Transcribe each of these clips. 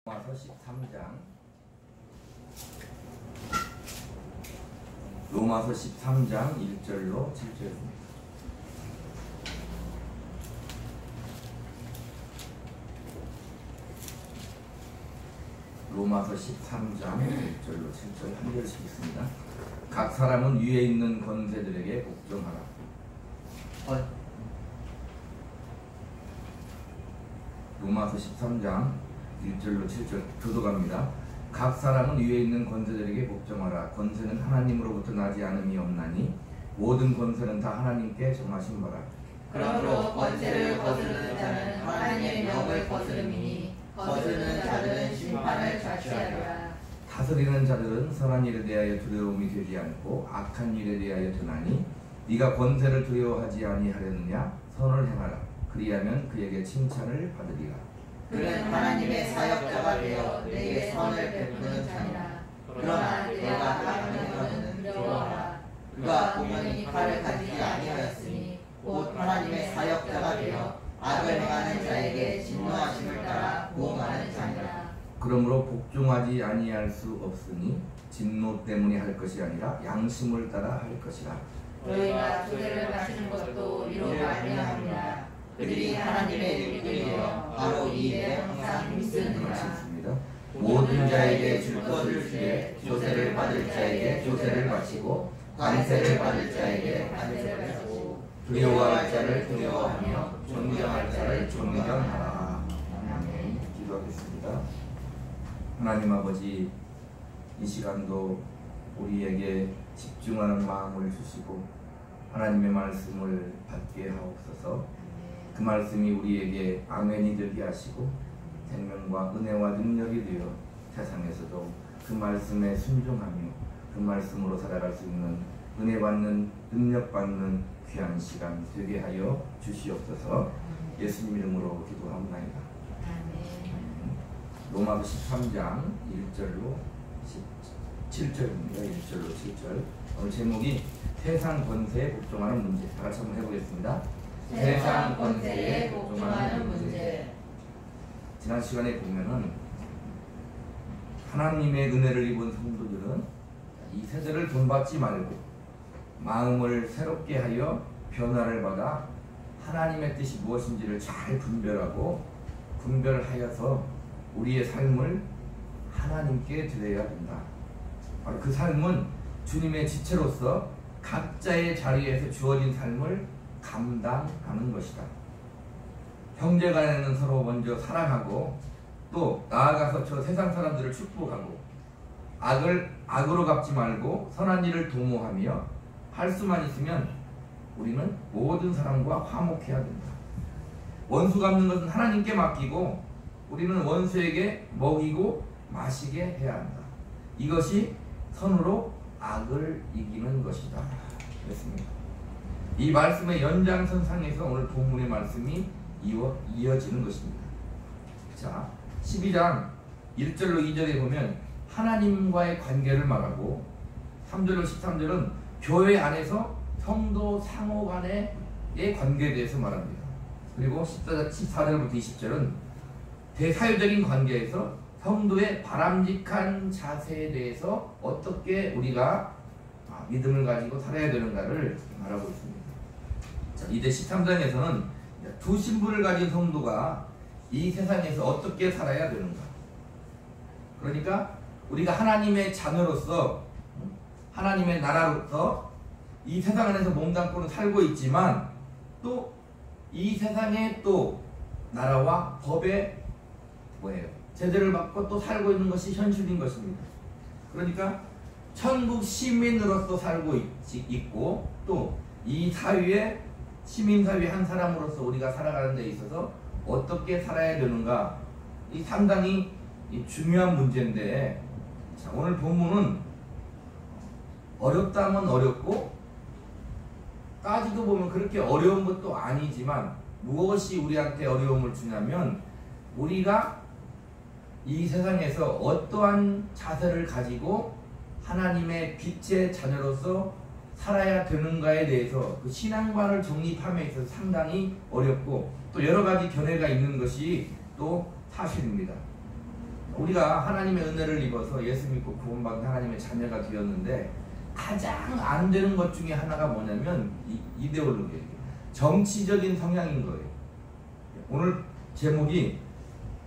로마서 13장 로마서 13장 1절로 7절입니다. 로마서 13장 1절로 7절 한 절씩 있습니다. 각 사람은 위에 있는 권세들에게 복종하라. 로마서 13장 1절로 7절 교도갑니다. 각 사람은 위에 있는 권세들에게 복종하라. 권세는 하나님으로부터 나지 않음이 없나니 모든 권세는 다 하나님께 정하신 바라. 그러므로 권세를 거스르는 자는 하나님의 명을 거스름이니 거스르는 자들은 심판을 자취하리라. 다스리는 자들은 선한 일에 대하여 두려움이 되지 않고 악한 일에 대하여 드나니 네가 권세를 두려워하지 아니하려느냐. 선을 행하라. 그리하면 그에게 칭찬을 받으리라. 그는 하나님의 사역자가 되어 내게 선을 베푸는 자니라. 그러나 내가 하는 것은 두려워하라. 그가 공연히 칼을 가지지 아니하였으니 곧 하나님의 사역자가 되어 악을 행하는 자에게 진노하심을 따라 보응하는 자니라. 그러므로 복종하지 아니할 수 없으니 진노 때문에 할 것이 아니라 양심을 따라 할 것이라. 너희가 주제를 마시는 것도 이로 말미암이라. 그들이 하나님의 일꾼이여 바로 이 일에 항상 힘쓰느니라. 모든 자에게 줄 것을 주되 조세를 받을 자에게 조세를 바치고 관세를 받을 자에게 관세를 바치고 두려워할 자를 두려워하며 존경할 자를 존경하라. 아멘. 기도하겠습니다. 하나님 아버지, 이 시간도 우리에게 집중하는 마음을 주시고 하나님의 말씀을 받게 하옵소서. 그 말씀이 우리에게 아멘이 되게 하시고 생명과 은혜와 능력이 되어 세상에서도 그 말씀에 순종하며 그 말씀으로 살아갈 수 있는 은혜 받는 능력 받는 귀한 시간 되게 하여 주시옵소서. 예수님 이름으로 기도합니다. 로마서 13장 1절로 17절입니다. 1절로 7절. 오늘 제목이 세상 권세에 복종하는 문제. 다 같이 한번 해보겠습니다. 세상 권세에 복종하는 문제. 지난 시간에 보면은 하나님의 은혜를 입은 성도들은 이 세대를 본받지 말고 마음을 새롭게 하여 변화를 받아 하나님의 뜻이 무엇인지를 잘 분별하여서 우리의 삶을 하나님께 드려야 된다. 바로 그 삶은 주님의 지체로서 각자의 자리에서 주어진 삶을 감당하는 것이다. 형제간에는 서로 먼저 사랑하고 또 나아가서 저 세상 사람들을 축복하고 악을 악으로 갚지 말고 선한 일을 도모하며 할 수만 있으면 우리는 모든 사람과 화목해야 된다. 원수 갚는 것은 하나님께 맡기고 우리는 원수에게 먹이고 마시게 해야 한다. 이것이 선으로 악을 이기는 것이다. 그렇습니다. 이 말씀의 연장선상에서 오늘 본문의 말씀이 이어지는 것입니다. 자, 12장 1절로 2절에 보면 하나님과의 관계를 말하고 3절로 13절은 교회 안에서 성도 상호 간의 관계에 대해서 말합니다. 그리고 14절부터 20절은 대사회적인 관계에서 성도의 바람직한 자세에 대해서 어떻게 우리가 믿음을 가지고 살아야 되는가를 말하고 있습니다. 자, 이제 13장에서는 두 신분을 가진 성도가 이 세상에서 어떻게 살아야 되는가. 그러니까 우리가 하나님의 자녀로서 하나님의 나라로서 이 세상 안에서 몸담고는 살고 있지만 또 이 세상의 또 나라와 법에 제재를 받고 또 살고 있는 것이 현실인 것입니다. 그러니까 천국 시민으로서 살고 있고 또 이 사회의 시민사회 한 사람으로서 우리가 살아가는 데 있어서 어떻게 살아야 되는가, 이 상당히 중요한 문제인데, 자, 오늘 본문은 어렵다면 어렵고 따지고 보면 그렇게 어려운 것도 아니지만 무엇이 우리한테 어려움을 주냐면 우리가 이 세상에서 어떠한 자세를 가지고 하나님의 빛의 자녀로서 살아야 되는가에 대해서 그 신앙관을 정립함에 있어서 상당히 어렵고 또 여러 가지 견해가 있는 것이 또 사실입니다. 우리가 하나님의 은혜를 입어서 예수 믿고 구원받은 하나님의 자녀가 되었는데 가장 안 되는 것 중에 하나가 뭐냐면 이데올로기예요. 정치적인 성향인 거예요. 오늘 제목이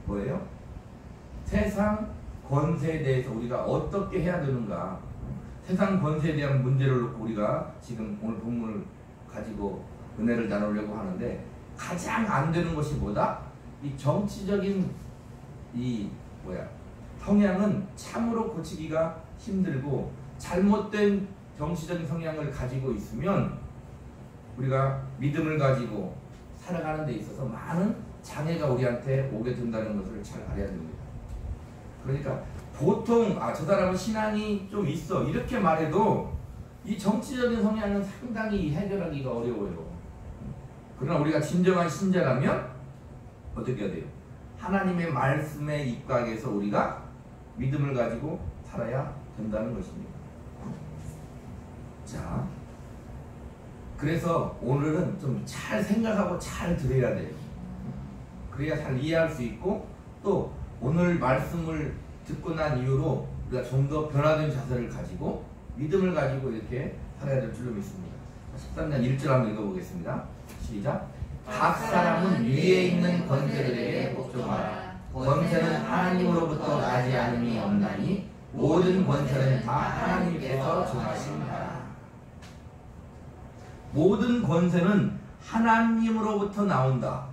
뭐예요? 세상 권세에 대해서 우리가 어떻게 해야 되는가. 세상 권세에 대한 문제를 놓고 우리가 지금 오늘 본문을 가지고 은혜를 나누려고 하는데 가장 안 되는 것이 뭐다? 이 정치적인 성향은 참으로 고치기가 힘들고 잘못된 정치적인 성향을 가지고 있으면 우리가 믿음을 가지고 살아가는 데 있어서 많은 장애가 우리한테 오게 된다는 것을 잘 알아야 됩니다. 그러니까 보통 저 사람은 신앙이 좀 있어 이렇게 말해도 이 정치적인 성향은 상당히 해결하기가 어려워요. 그러나 우리가 진정한 신자라면 어떻게 해야 돼요? 하나님의 말씀에 입각해서 우리가 믿음을 가지고 살아야 된다는 것입니다. 자, 그래서 오늘은 좀 잘 생각하고 잘 들어야 돼요. 그래야 잘 이해할 수 있고 또 오늘 말씀을 듣고 난 이후로 우리가 좀 더 변화된 자세를 가지고 믿음을 가지고 이렇게 살아야 될 줄로 믿습니다. 13장 1절 한번 읽어보겠습니다. 시작. 각 사람은 위에 있는 권세들에게 복종하라. 권세는 하나님으로부터 나지 않음이 없나니 모든 권세는 다 하나님께서 정하십니다. 모든 권세는 하나님으로부터 나온다.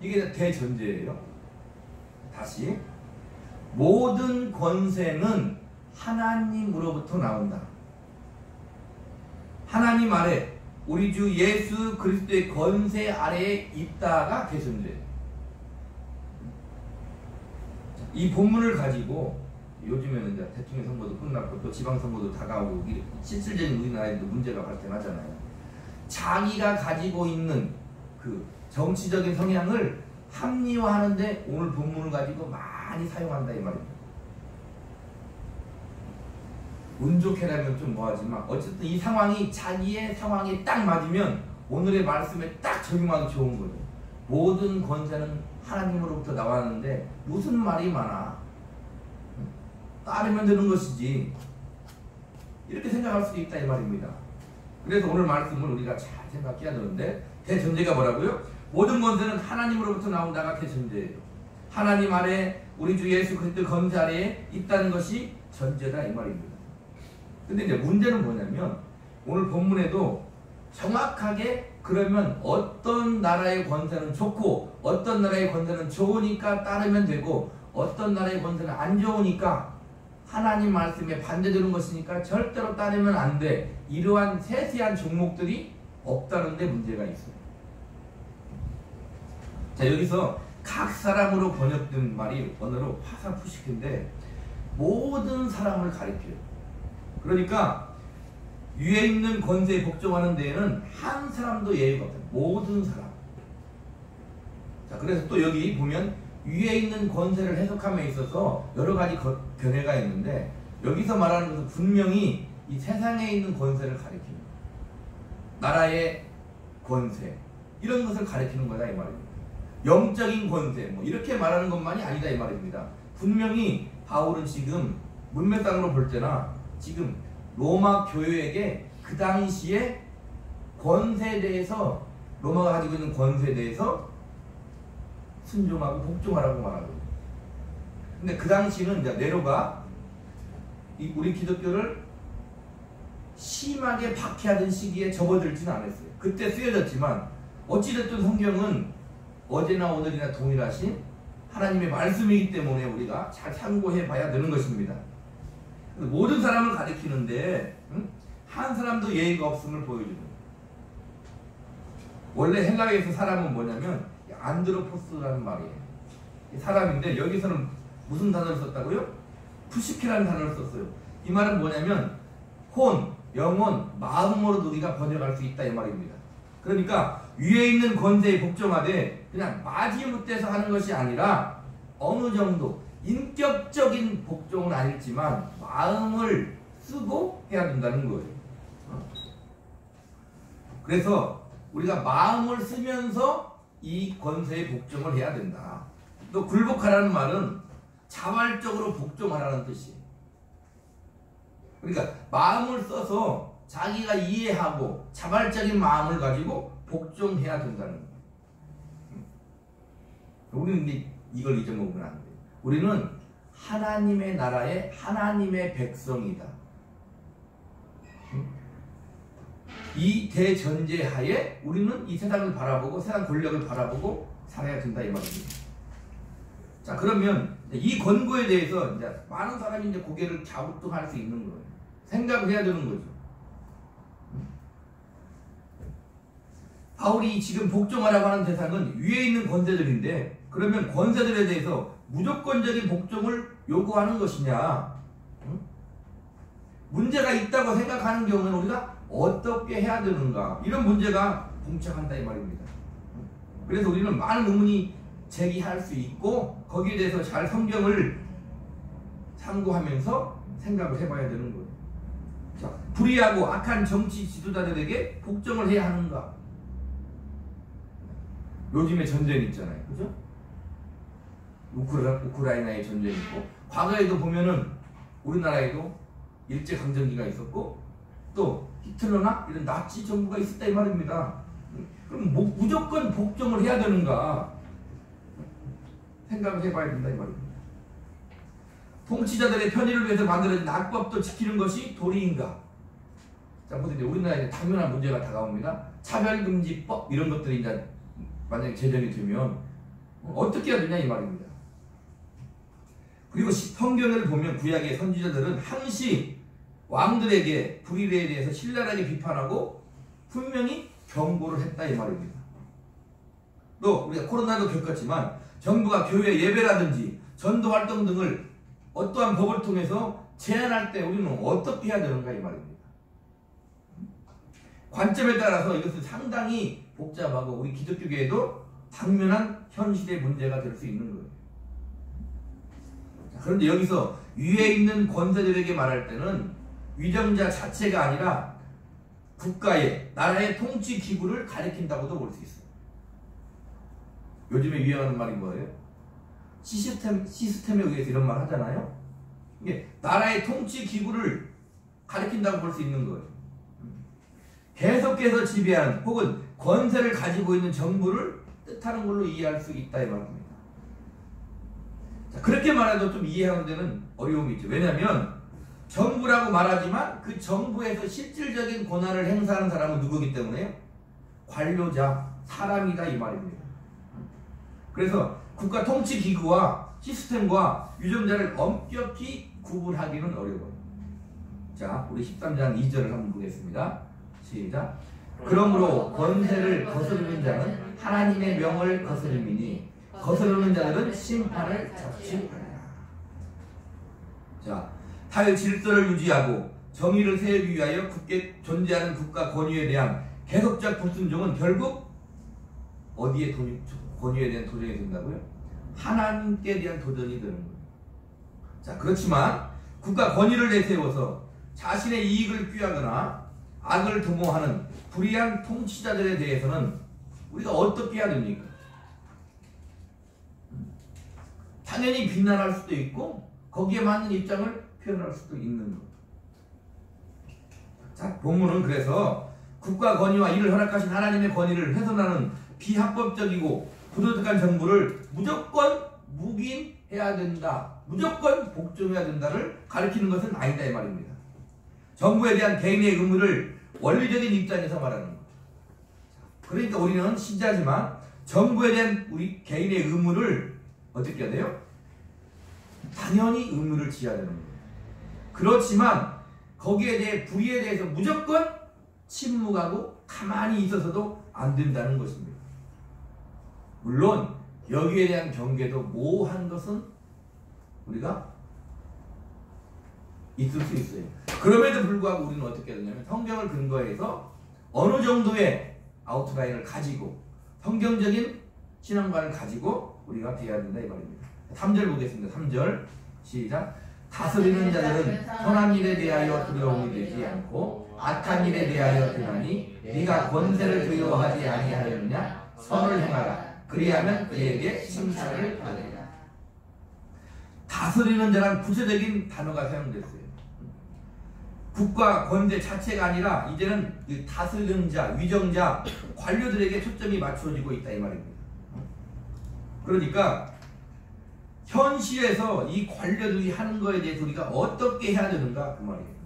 이게 대전제예요. 다시 모든 권세는 하나님으로부터 나온다. 하나님 아래 우리 주 예수 그리스도의 권세 아래에 있다가 대전제예요. 이 본문을 가지고 요즘에는 이제 대통령 선거도 끝났고 또 지방 선거도 다가오고 실질적인 우리나라에도 문제가 발생하잖아요. 자기가 가지고 있는 그 정치적인 성향을 합리화하는데 오늘 본문을 가지고 많이 사용한다 이 말입니다. 운 좋게라면 좀 뭐하지만 어쨌든 이 상황이 자기의 상황에 딱 맞으면 오늘의 말씀에 딱 적용하기 좋은 거죠. 모든 권세는 하나님으로부터 나왔는데 무슨 말이 많아? 따르면 되는 것이지. 이렇게 생각할 수도 있다 이 말입니다. 그래서 오늘 말씀을 우리가 잘 생각해야 되는데 대전제가 뭐라고요? 모든 권세는 하나님으로부터 나온다가 대전제예요. 하나님 아래 우리 주 예수 그리스도 권세 아래에 있다는 것이 전제다 이 말입니다. 근데 이제 문제는 뭐냐면 오늘 본문에도 정확하게 그러면 어떤 나라의 권세는 좋고 어떤 나라의 권세는 좋으니까 따르면 되고 어떤 나라의 권세는 안 좋으니까 하나님 말씀에 반대되는 것이니까 절대로 따르면 안 돼. 이러한 세세한 종목들이 없다는 데 문제가 있어요. 자, 여기서 각 사람으로 번역된 말이 언어로 화살표식인데 모든 사람을 가리켜요. 그러니까 위에 있는 권세에 복종하는 데에는 한 사람도 예외가 없어요. 모든 사람. 자, 그래서 또 여기 보면 위에 있는 권세를 해석함에 있어서 여러 가지 견해가 있는데 여기서 말하는 것은 분명히 이 세상에 있는 권세를 가리킵니다. 나라의 권세 이런 것을 가리키는 거다 이 말입니다. 영적인 권세 뭐 이렇게 말하는 것만이 아니다 이 말입니다. 분명히 바울은 지금 문맥상으로 볼 때나 지금 로마 교회에게 그 당시에 권세에 대해서 로마가 가지고 있는 권세에 대해서 순종하고 복종하라고 말하거든요. 근데 그 당시는 이제 네로가 우리 기독교를 심하게 박해하던 시기에 접어들지는 않았어요. 그때 쓰여졌지만 어찌됐든 성경은 어제나 오늘이나 동일하신 하나님의 말씀이기 때문에 우리가 잘 참고해 봐야 되는 것입니다. 모든 사람을 가리키는데 한 사람도 예의가 없음을 보여주는 거예요. 원래 헬라어에서 사람은 뭐냐면 안드로포스라는 말이에요. 사람인데 여기서는 무슨 단어를 썼다고요? 푸시케라는 단어를 썼어요. 이 말은 뭐냐면 혼, 영혼, 마음으로도 우리가 번역할 수 있다 이 말입니다. 그러니까 위에 있는 권세에 복종하되 그냥 마지못해서 하는 것이 아니라 어느 정도 인격적인 복종은 아니지만 마음을 쓰고 해야 된다는 거예요. 그래서 우리가 마음을 쓰면서 이 권세에 복종을 해야 된다. 또 굴복하라는 말은 자발적으로 복종하라는 뜻이에요. 그러니까 마음을 써서 자기가 이해하고 자발적인 마음을 가지고 복종해야 된다는 거예요. 우리는 근데 이걸 잊어먹으면 안 돼요. 우리는 하나님의 나라의 하나님의 백성이다. 이 대전제 하에 우리는 이 세상을 바라보고 세상 권력을 바라보고 살아야 된다 이 말입니다. 자, 그러면 이 권고에 대해서 이제 많은 사람이 이제 고개를 갸우뚱할 수 있는 거예요. 생각을 해야 되는 거죠. 바울이 지금 복종하라고 하는 대상은 위에 있는 권세들인데, 그러면 권세들에 대해서 무조건적인 복종을 요구하는 것이냐, 문제가 있다고 생각하는 경우는 우리가 어떻게 해야 되는가, 이런 문제가 봉착한다 이 말입니다. 그래서 우리는 많은 의문이 제기할 수 있고 거기에 대해서 잘 성경을 참고하면서 생각을 해봐야 되는 거예요. 자, 불의하고 악한 정치 지도자들에게 복종을 해야 하는가? 요즘에 전쟁 있잖아요, 그죠? 우크라이나의 전쟁이 있고, 과거에도 보면은 우리나라에도 일제강점기가 있었고, 또 히틀러나 이런 나치 정부가 있었다 이 말입니다. 그럼 무조건 복종을 해야 되는가? 생각을 해봐야 된다 이 말입니다. 통치자들의 편의를 위해서 만들어진 악법도 지키는 것이 도리인가? 자, 보세요. 우리나라에 당면한 문제가 다가옵니다. 차별금지법 이런 것들이 이제 만약에 제정이 되면 어떻게 해야 되냐 이 말입니다. 그리고 성경을 보면 구약의 선지자들은 항시 왕들에게 불의에 대해서 신랄하게 비판하고 분명히 경고를 했다 이 말입니다. 또 우리가 코로나도 겪었지만 정부가 교회 예배라든지 전도활동 등을 어떠한 법을 통해서 제한할 때 우리는 어떻게 해야 되는가 이 말입니다. 관점에 따라서 이것은 상당히 복잡하고 우리 기독교계에도 당면한 현실의 문제가 될 수 있는 거예요. 그런데 여기서 위에 있는 권세들에게 말할 때는 위정자 자체가 아니라 국가의, 나라의 통치 기구를 가리킨다고도 볼 수 있어요. 요즘에 유행하는 말이 뭐예요? 시스템에 의해서 이런 말 하잖아요. 이게 나라의 통치 기구를 가리킨다고 볼 수 있는 거예요. 계속해서 지배하는 혹은 권세를 가지고 있는 정부를 뜻하는 걸로 이해할 수 있다 이 말입니다. 자, 그렇게 말해도 좀 이해하는 데는 어려움이 있죠. 왜냐하면 정부라고 말하지만 그 정부에서 실질적인 권한을 행사하는 사람은 누구기 때문에요? 관료자, 사람이다 이 말입니다. 그래서 국가 통치 기구와 시스템과 유정자를 엄격히 구분하기는 어려워요. 자, 우리 13장 2절을 한번 보겠습니다. 시작. 그러므로 권세를 거스르는 자는 하나님의 명을 거스름이니 거스르는 자들은 심판을 자취하리라. 자, 타의 질서를 유지하고 정의를 세우기 위하여 굳게 존재하는 국가 권위에 대한 계속적 불순종은 결국 어디에 권위에 대한 도전이 된다고요? 하나님께 대한 도전이 되는 거예요. 자, 그렇지만 국가 권위를 내세워서 자신의 이익을 꾀하거나 악을 도모하는 불의한 통치자들에 대해서는 우리가 어떻게 해야 됩니까? 당연히 비난할 수도 있고 거기에 맞는 입장을 표현할 수도 있는 것. 자, 본문은 그래서 국가 권위와 이를 허락하신 하나님의 권위를 훼손하는 비합법적이고 부도덕한 정부를 무조건 묵인해야 된다, 무조건 복종해야 된다를 가리키는 것은 아니다 이 말입니다. 정부에 대한 개인의 의무를 원리적인 입장에서 말하는 것. 그러니까 우리는 신자지만 정부에 대한 우리 개인의 의무를 어떻게 해야 돼요? 당연히 의무를 지어야 되는 거예요. 그렇지만 거기에 대해 불의에 대해서 무조건 침묵하고 가만히 있어서도 안 된다는 것입니다. 물론 여기에 대한 경계도 모호한 것은 우리가 있을 수 있어요. 그럼에도 불구하고 우리는 어떻게 해야 되냐면 성경을 근거해서 어느 정도의 아웃라인을 가지고 성경적인 신앙관을 가지고 우리가 대해야 된다 이 말입니다. 3절 보겠습니다. 3절 시작. 다스리는 자들은 선한 일에 대하여 두려움이 되지 않고 악한 일에 대하여 등하니 네가 권세를 두려워하지 아니하였느냐? 선을 행하라. 그리하면 그에게 칭찬을 받으리라. 다스리는 자란 구체적인 단어가 사용됐어요. 국가 권세 자체가 아니라 이제는 이 다스리는 자, 위정자, 관료들에게 초점이 맞춰지고 있다 이 말입니다. 그러니까 현실에서 이 관료들이 하는 거에 대해서 우리가 어떻게 해야 되는가 그 말이에요.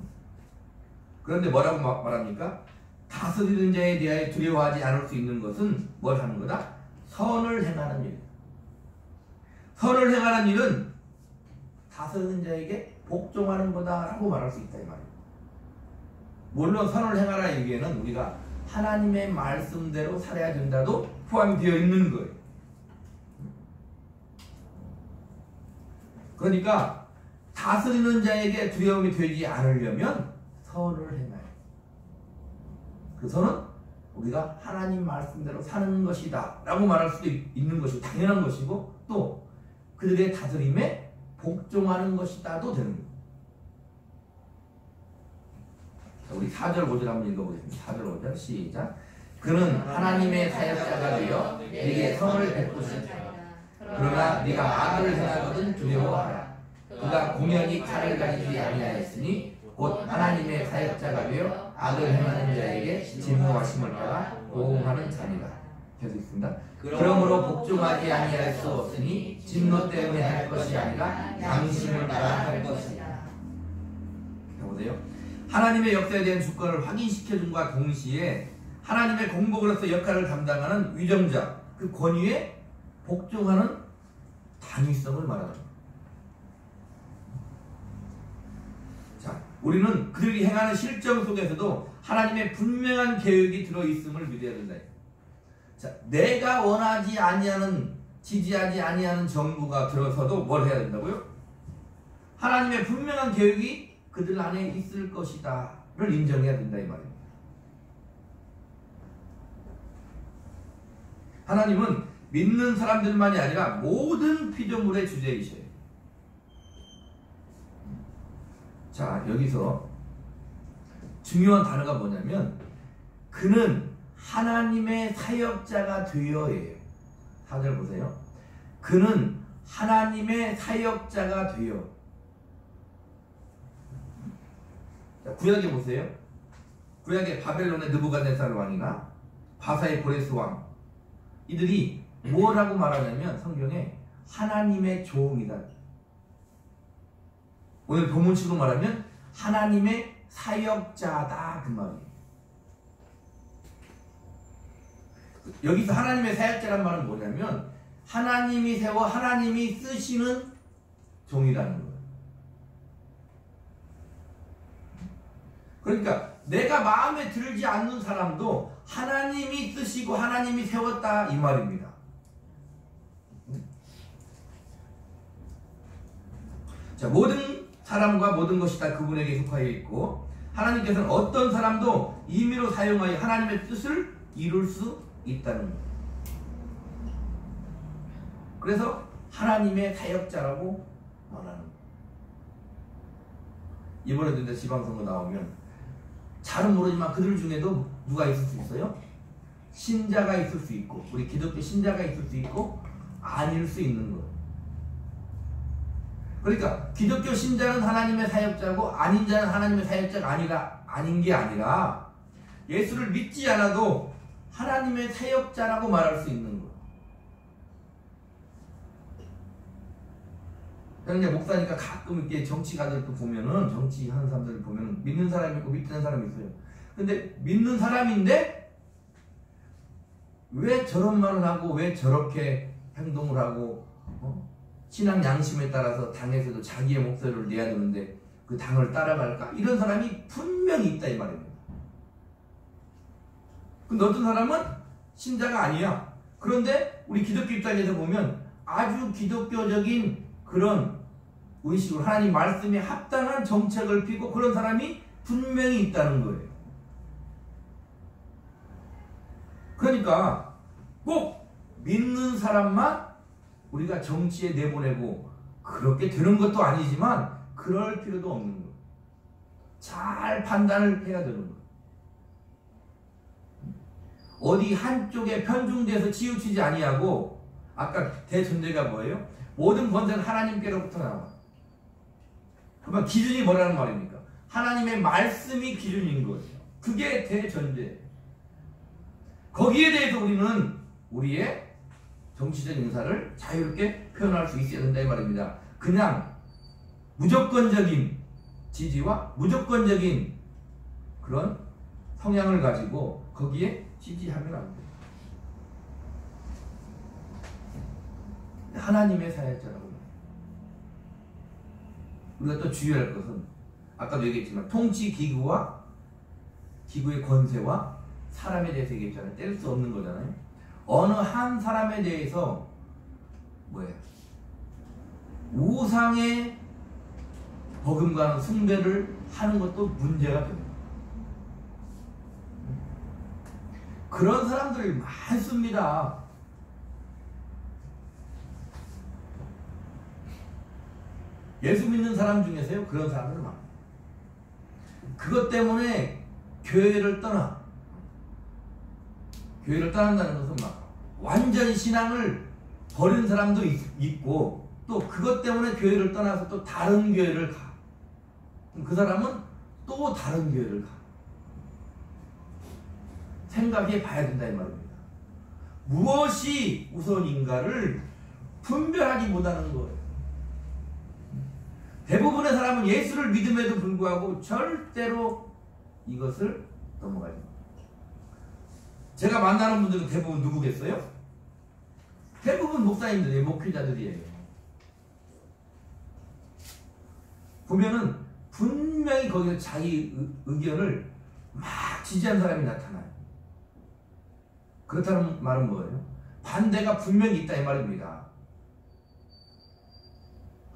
그런데 뭐라고 말합니까? 다스리는 자에 대하여 두려워하지 않을 수 있는 것은 뭘 하는 거다? 선을 행하는 일. 선을 행하는 일은 다스리는 자에게 복종하는 거다라고 말할 수 있다 이 말이에요. 물론 선을 행하라 얘기에는 우리가 하나님의 말씀대로 살아야 된다도 포함이 되어 있는 거예요. 그러니까 다스리는 자에게 두려움이 되지 않으려면 선을 행해요. 그 선은 우리가 하나님 말씀대로 사는 것이다 라고 말할 수도 있는 것이고 당연한 것이고 또 그들의 다스림에 복종하는 것이다도 되는 거예요. 우리 4절 5절 한번 읽어보겠습니다. 4절 5절 시작. 그는 하나님의 사역자가 되어 네게 선을 베푸시니라. 그러나 네가 악을 행하거든 두려워하라. 그가 공연히 칼을 가지지 아니하였으니 곧 하나님의 사역자가 되어 악을 행하는 자에게 진노하심을 따라 보응하는 자니라. 계속 있습니다. 그러므로 복종하지 아니할 수 없으니 진노 때문에 할 것이 아니라 양심을 따라 할 것이다. 보세요. 하나님의 역사에 대한 주권을 확인시켜줌과 동시에 하나님의 공복으로서 역할을 담당하는 위정자, 그 권위에 복종하는 당위성을 말합니다. 자, 우리는 그들이 행하는 실정 속에서도 하나님의 분명한 계획이 들어있음을 믿어야 된다. 자, 내가 원하지 아니하는, 지지하지 아니하는 정부가 들어서도 뭘 해야 된다고요? 하나님의 분명한 계획이 그들 안에 있을 것이다를 인정해야 된다 이 말입니다. 하나님은 믿는 사람들만이 아니라 모든 피조물의 주제이셔요. 자, 여기서 중요한 단어가 뭐냐면 그는 하나님의 사역자가 되어예요. 4절 보세요. 그는 하나님의 사역자가 되어. 자, 구약에 보세요. 구약에 바벨론의 느부갓네살 왕이나 바사의 고레스 왕, 이들이 뭐라고 말하냐면 성경에 하나님의 종이다. 오늘 본문식으로 말하면 하나님의 사역자다 그 말이에요. 여기서 하나님의 사역자란 말은 뭐냐면 하나님이 세워 하나님이 쓰시는 종이라는 거예요. 그러니까 내가 마음에 들지 않는 사람도 하나님이 쓰시고 하나님이 세웠다 이 말입니다. 자, 모든 사람과 모든 것이 다 그분에게 속하여 있고 하나님께서는 어떤 사람도 임의로 사용하여 하나님의 뜻을 이룰 수 있다는 거예요. 그래서 하나님의 사역자라고 말하는 거예요. 이번에도 이제 지방선거 나오면 잘은 모르지만 그들 중에도 누가 있을 수 있어요? 신자가 있을 수 있고 우리 기독교 신자가 있을 수 있고 아닐 수 있는 거예요. 그러니까 기독교 신자는 하나님의 사역자고 아닌 자는 하나님의 사역자가 아닌 게 아니라 예수를 믿지 않아도 하나님의 사역자라고 말할 수 있는 거예요. 그러니까 목사니까 가끔 이렇게 정치가들도 보면은 정치하는 사람들 보면은 믿는 사람이 있고 믿지 않는 사람이 있어요. 근데 믿는 사람인데 왜 저런 말을 하고 왜 저렇게 행동을 하고 신앙 양심에 따라서 당에서도 자기의 목소리를 내야 되는데 그 당을 따라갈까? 이런 사람이 분명히 있다 이 말입니다. 근데 어떤 사람은 신자가 아니야. 그런데 우리 기독교 입장에서 보면 아주 기독교적인 그런 의식으로 하나님 말씀에 합당한 정책을 피고 그런 사람이 분명히 있다는 거예요. 그러니까 꼭 믿는 사람만 우리가 정치에 내보내고 그렇게 되는 것도 아니지만 그럴 필요도 없는 거예요. 잘 판단을 해야 되는 거예요. 어디 한쪽에 편중돼서 치우치지 아니하고 아까 대전제가 뭐예요? 모든 권세는 하나님께로부터 나와. 그러면 기준이 뭐라는 말입니까? 하나님의 말씀이 기준인 거예요. 그게 대전제. 거기에 대해서 우리는 우리의 정치적 인사를 자유롭게 표현할 수 있어야 된다 이 말입니다. 그냥 무조건적인 지지와 무조건적인 그런 성향을 가지고 거기에 지지하면 안 돼요. 하나님의 사역자라고. 우리가 또 주의할 것은 아까도 얘기했지만 통치 기구와 기구의 권세와 사람에 대해서 얘기했잖아요. 뗄 수 없는 거잖아요. 어느 한 사람에 대해서 뭐예요? 우상의 버금가는 숭배를 하는 것도 문제가 됩니다. 그런 사람들이 많습니다. 예수 믿는 사람 중에서요, 그런 사람들은 많아요. 그것 때문에 교회를 떠난다는 것은 막 완전히 신앙을 버린 사람도 있고, 또 그것 때문에 교회를 떠나서 또 다른 교회를 가. 그 사람은 또 다른 교회를 가. 생각해 봐야 된다 이 말입니다. 무엇이 우선인가를 분별하지 못하는 거예요. 대부분의 사람은 예수를 믿음에도 불구하고 절대로 이것을 넘어가지 못해요. 제가 만나는 분들은 대부분 누구겠어요? 대부분 목사님들이에요. 목회자들이에요. 보면은 분명히 거기서 자기 의견을 막 지지한 사람이 나타나요. 그렇다는 말은 뭐예요? 반대가 분명히 있다 이 말입니다.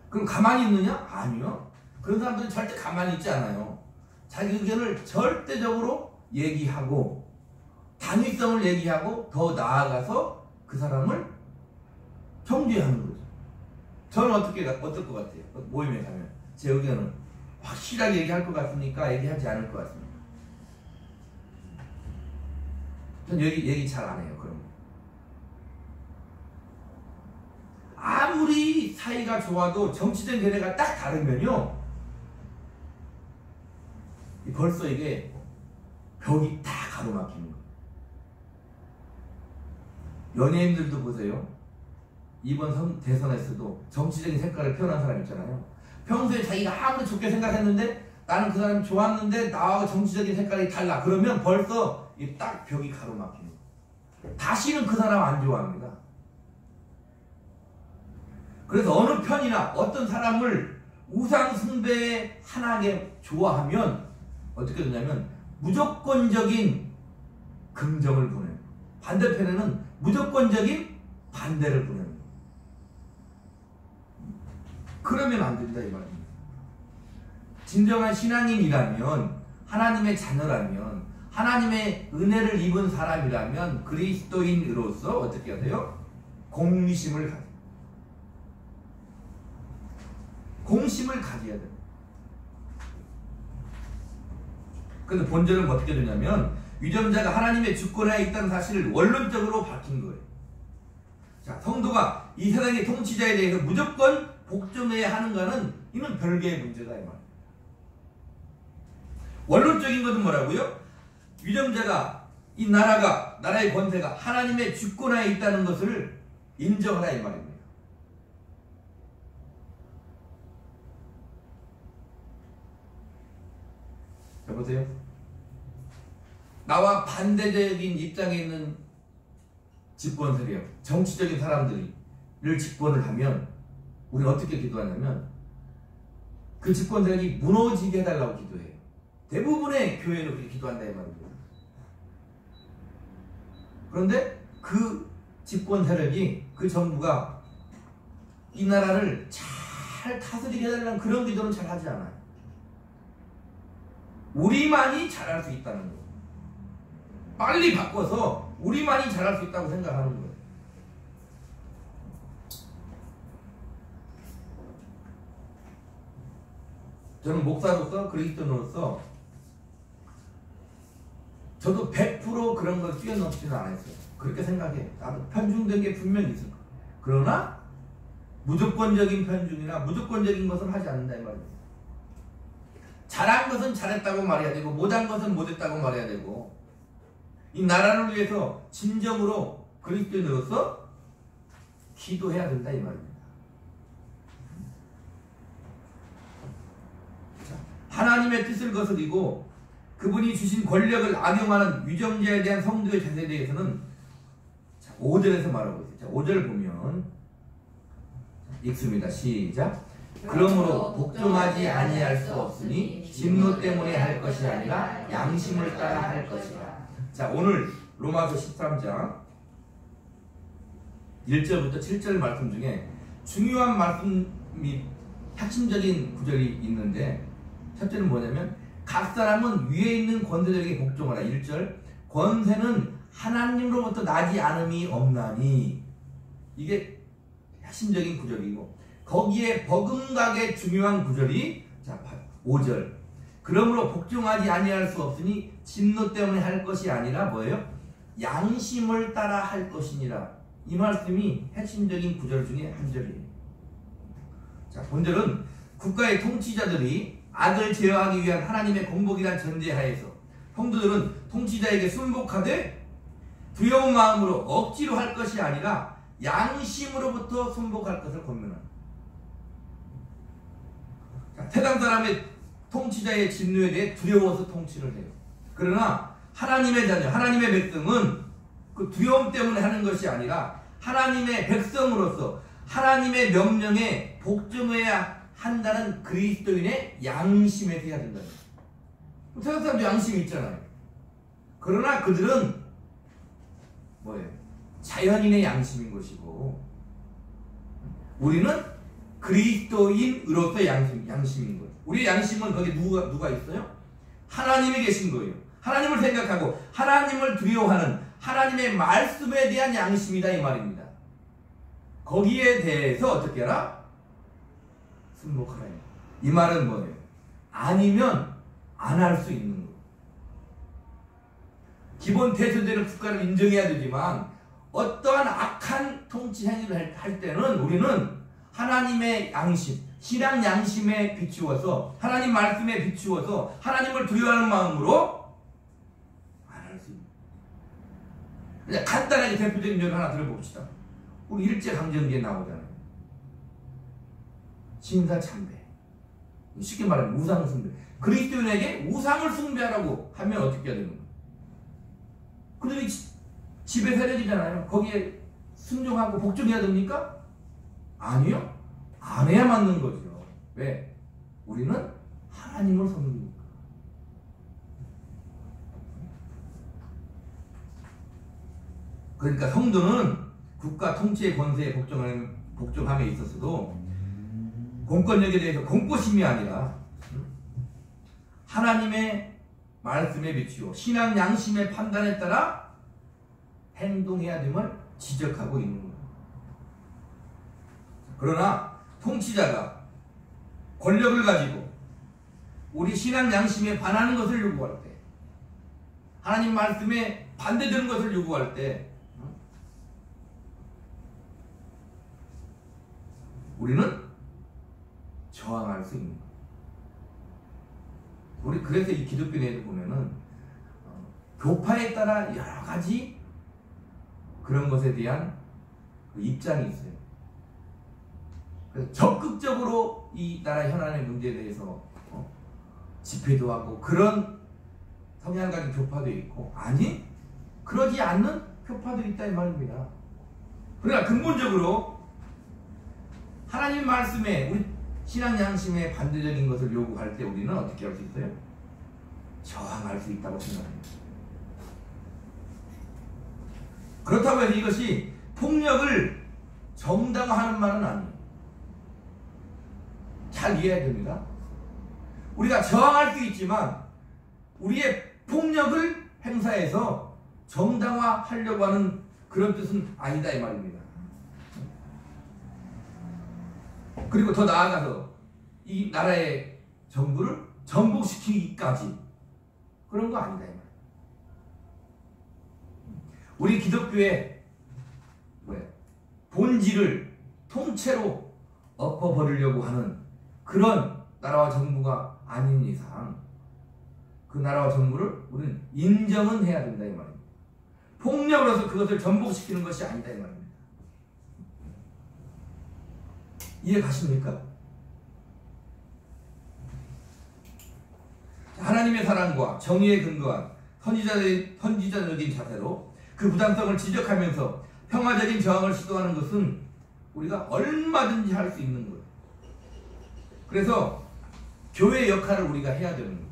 그럼 가만히 있느냐? 아니요. 그런 사람들은 절대 가만히 있지 않아요. 자기 의견을 절대적으로 얘기하고 당위성을 얘기하고 더 나아가서 그 사람을 정죄하는 거죠. 저는 어떨 것 같아요? 모임에 가면 제 의견을 확실하게 얘기할 것 같습니까? 얘기하지 않을 것 같습니다. 전 얘기 잘 안 해요. 그런 거. 아무리 사이가 좋아도 정치적 견해가 딱 다르면요, 벌써 이게 벽이 다 가로막히는 거예요. 연예인들도 보세요. 이번 대선에서도 정치적인 색깔을 표현한 사람 있잖아요. 평소에 자기가 아무리 좋게 생각했는데 나는 그 사람이 좋았는데 나하고 정치적인 색깔이 달라. 그러면 벌써 이 딱 벽이 가로막히는 거예요. 다시는 그 사람 안 좋아합니다. 그래서 어느 편이나 어떤 사람을 우상 숭배에 하나게 좋아하면 어떻게 되냐면 무조건적인 긍정을 보내요. 반대편에는 무조건적인 반대를 보내는 거예요. 그러면 안 된다 이 말입니다. 진정한 신앙인이라면, 하나님의 자녀라면, 하나님의 은혜를 입은 사람이라면 그리스도인으로서 어떻게 해야 돼요? 공심을 가져요. 공심을 가져야 돼요. 그래서 본절은 어떻게 되냐면 위정자가 하나님의 주권하에 있다는 사실을 원론적으로 밝힌 거예요. 자, 성도가 이 세상의 통치자에 대해서 무조건 복종해야 하는가는 이는 별개의 문제다 이 말. 원론적인 것은 뭐라고요? 위정자가 이 나라의 권세가 하나님의 주권하에 있다는 것을 인정하라 이 말입니다. 여보세요? 나와 반대적인 입장에 있는 집권 세력, 정치적인 사람들을 집권을 하면 우리는 어떻게 기도하냐면 그 집권 세력이 무너지게 해달라고 기도해요. 대부분의 교회는 그렇게 기도한다 이 말입니다. 그런데 그 집권 세력이, 그 정부가 이 나라를 잘 다스리게 해달라는 그런 기도는 잘 하지 않아요. 우리만이 잘할 수 있다는 거예요. 빨리 바꿔서 우리만이 잘할 수 있다고 생각하는 거예요. 저는 목사로서, 그리스도인으로서 저도 100% 그런 걸 뛰어넘지는 않았어요. 그렇게 생각해요. 나도 편중된 게 분명히 있을 거예요. 그러나 무조건적인 편중이나 무조건적인 것은 하지 않는다 이 말이에요. 잘한 것은 잘했다고 말해야 되고 못한 것은 못했다고 말해야 되고, 이 나라를 위해서 진정으로 그리스도인으로서 기도해야 된다 이 말입니다. 자, 하나님의 뜻을 거스리고 그분이 주신 권력을 악용하는 유정자에 대한 성도의 자세에 대해서는 5절에서 말하고 있어요. 자, 5절 보면 읽습니다. 시작. 그러므로 복종하지 아니할 수 없으니 진노 때문에 할 것이 아니라 양심을 따라 할 것이라. 자, 오늘 로마서 13장 1절부터 7절 말씀 중에 중요한 말씀이 핵심적인 구절이 있는데, 첫째는 뭐냐면 각 사람은 위에 있는 권세들에게 복종하라. 1절 권세는 하나님으로부터 나지 않음이 없나니, 이게 핵심적인 구절이고, 거기에 버금가게 중요한 구절이 자 5절 그러므로 복종하지 아니할 수 없으니 진노 때문에 할 것이 아니라 뭐예요? 양심을 따라 할 것이니라. 이 말씀이 핵심적인 구절 중에 한 절이에요. 자, 본절은 국가의 통치자들이 악을 제어하기 위한 하나님의 공복이란 전제하에서 성도들은 통치자에게 순복하되 두려운 마음으로 억지로 할 것이 아니라 양심으로부터 순복할 것을 권면합니다. 자, 세상 사람의 통치자의 진노에 대해 두려워서 통치를 해요. 그러나 하나님의 자녀, 하나님의 백성은 그 두려움 때문에 하는 것이 아니라 하나님의 백성으로서 하나님의 명령에 복종해야 한다는 그리스도인의 양심에서 해야 된다. 세상 사람도 양심이 있잖아요. 그러나 그들은 뭐예요? 자연인의 양심인 것이고, 우리는 그리스도인으로서 양심인 거예요. 우리의 양심은 거기 누가 있어요? 하나님이 계신 거예요. 하나님을 생각하고 하나님을 두려워하는 하나님의 말씀에 대한 양심이다 이 말입니다. 거기에 대해서 어떻게 하라? 순복하라. 이 말은 뭐예요? 아니면 안 할 수 있는 거예요. 기본 대표되는 국가를 인정해야 되지만 어떠한 악한 통치 행위를 할 때는 우리는 하나님의 양심, 신앙 양심에 비추어서 하나님 말씀에 비추어서 하나님을 두려워하는 마음으로 안 할 수 있는. 그냥 간단하게 대표적인 예를 하나 들어봅시다. 우리 일제강점기에 나오잖아요. 신사참배. 쉽게 말하면 우상 숭배. 그리스도인에게 우상을 숭배하라고 하면 어떻게 해야 되는 거예요? 그들이 집에 세력이잖아요. 거기에 순종하고 복종해야 됩니까? 아니요. 안 해야 맞는 거죠. 왜? 우리는 하나님을 섬기니까. 그러니까 성도는 국가 통치의 권세에 복종함에 있어서도 공권력에 대해서 공포심이 아니라 하나님의 말씀에 비추어 신앙 양심의 판단에 따라 행동해야 됨을 지적하고 있는 거예요. 그러나 통치자가 권력을 가지고 우리 신앙 양심에 반하는 것을 요구할 때, 하나님 말씀에 반대되는 것을 요구할 때 우리는 저항할 수 있는 거예요. 우리 그래서 이 기독교 내에도 보면은 교파에 따라 여러 가지 그런 것에 대한 그 입장이 있어요. 그래서 적극적으로 이 나라 현안의 문제에 대해서 집회도 하고 그런 성향 가진 교파도 있고, 아니 그러지 않는 교파도 있다 이 말입니다. 그러나 근본적으로 하나님 말씀에 우리 신앙 양심에 반대적인 것을 요구할 때 우리는 어떻게 할 수 있어요? 저항할 수 있다고 생각합니다. 그렇다고 해서 이것이 폭력을 정당화하는 말은 아니에요. 잘 이해해야 됩니다. 우리가 저항할 수 있지만 우리의 폭력을 행사해서 정당화하려고 하는 그런 뜻은 아니다 이 말입니다. 그리고 더 나아가서 이 나라의 정부를 전복시키기까지 그런 거 아니다 이 말이에요. 우리 기독교의 본질을 통째로 엎어버리려고 하는 그런 나라와 정부가 아닌 이상 그 나라와 정부를 우리는 인정은 해야 된다 이 말입니다. 폭력으로서 그것을 전복시키는 것이 아니다 이 말입니다. 이해 가십니까? 하나님의 사랑과 정의에 근거한 선지자적인 자세로 그 부당성을 지적하면서 평화적인 저항을 시도하는 것은 우리가 얼마든지 할 수 있는 거예요. 그래서 교회의 역할을 우리가 해야 되는 거예요.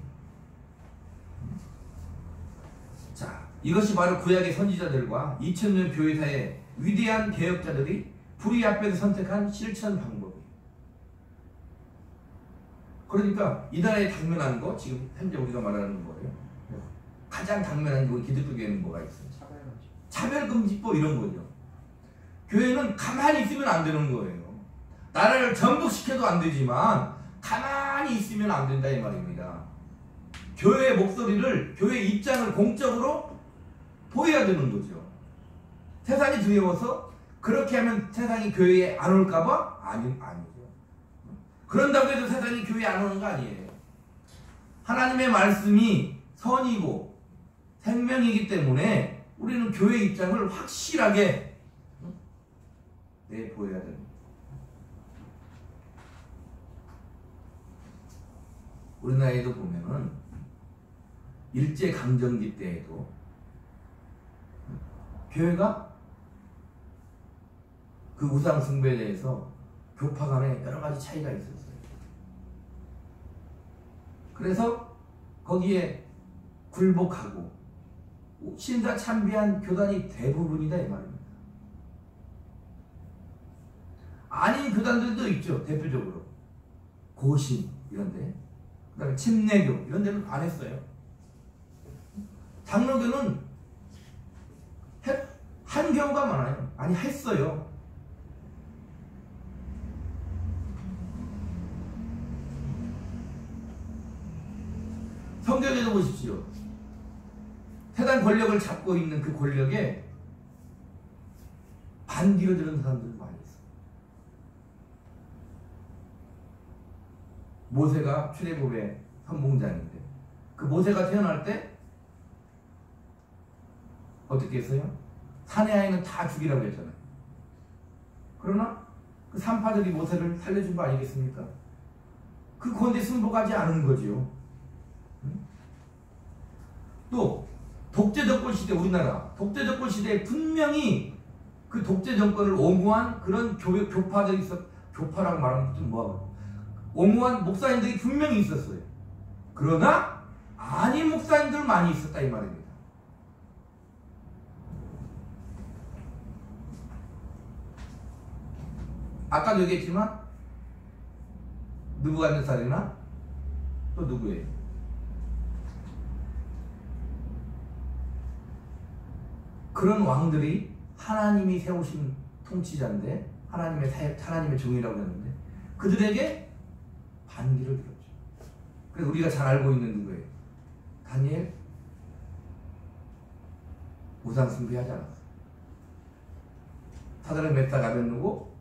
자, 이것이 바로 구약의 선지자들과 2000년 교회사의 위대한 개혁자들이 불의 앞에서 선택한 실천 방법이에요. 그러니까 이 나라에 당면한 거, 지금 현재 우리가 말하는 거예요. 가장 당면한 게 기독교계에는 뭐가 있어요? 차별금지법 이런 거죠. 교회는 가만히 있으면 안 되는 거예요. 나라를 전복시켜도 안 되지만 가만히 있으면 안 된다 이 말입니다. 교회의 목소리를, 교회의 입장을 공적으로 보여야 되는 거죠. 세상이 두려워서 그렇게 하면 세상이 교회에 안 올까봐? 아니죠. 그런다고 해서 세상이 교회에 안 오는 거 아니에요. 하나님의 말씀이 선이고 생명이기 때문에 우리는 교회의 입장을 확실하게 내보여야 됩니다. 우리나라에도 보면은 일제강점기 때에도 교회가 그 우상숭배에 대해서 교파 간에 여러 가지 차이가 있었어요. 그래서 거기에 굴복하고 신사 참배한 교단이 대부분이다 이 말입니다. 아닌 교단들도 있죠. 대표적으로 고신 이런데, 그 다음에 침례교 이런 데는 안 했어요. 장로교는 한 경우가 많아요. 아니 했어요. 성경에도 보십시오. 세상 권력을 잡고 있는 그 권력에 반기를 드는 사람들이 많이 있어요. 모세가 출애굽의 선봉자인데 그 모세가 태어날 때 어떻게 했어요? 산의 아이는 다 죽이라고 했잖아요. 그러나 그 산파들이 모세를 살려준 거 아니겠습니까? 그 건데 승복하지 않은 거지요. 또 독재 정권 시대, 우리나라 독재 정권 시대에 분명히 그 독재 정권을 옹호한 그런 교파들이 교파라고 말하는 것도 뭐하고 옹호한 목사님들이 분명히 있었어요. 그러나 아닌 목사님들 많이 있었다 이 말입니다. 아까도 얘기했지만 느부갓네살이나 또 누구예요? 그런 왕들이 하나님이 세우신 통치자인데 하나님의 종이라고 했는데 그들에게 반기를 들었죠. 그래서 우리가 잘 알고 있는 누구예요? 다니엘. 우상 숭배하지 않았어요. 사드락 메삭 아벳느고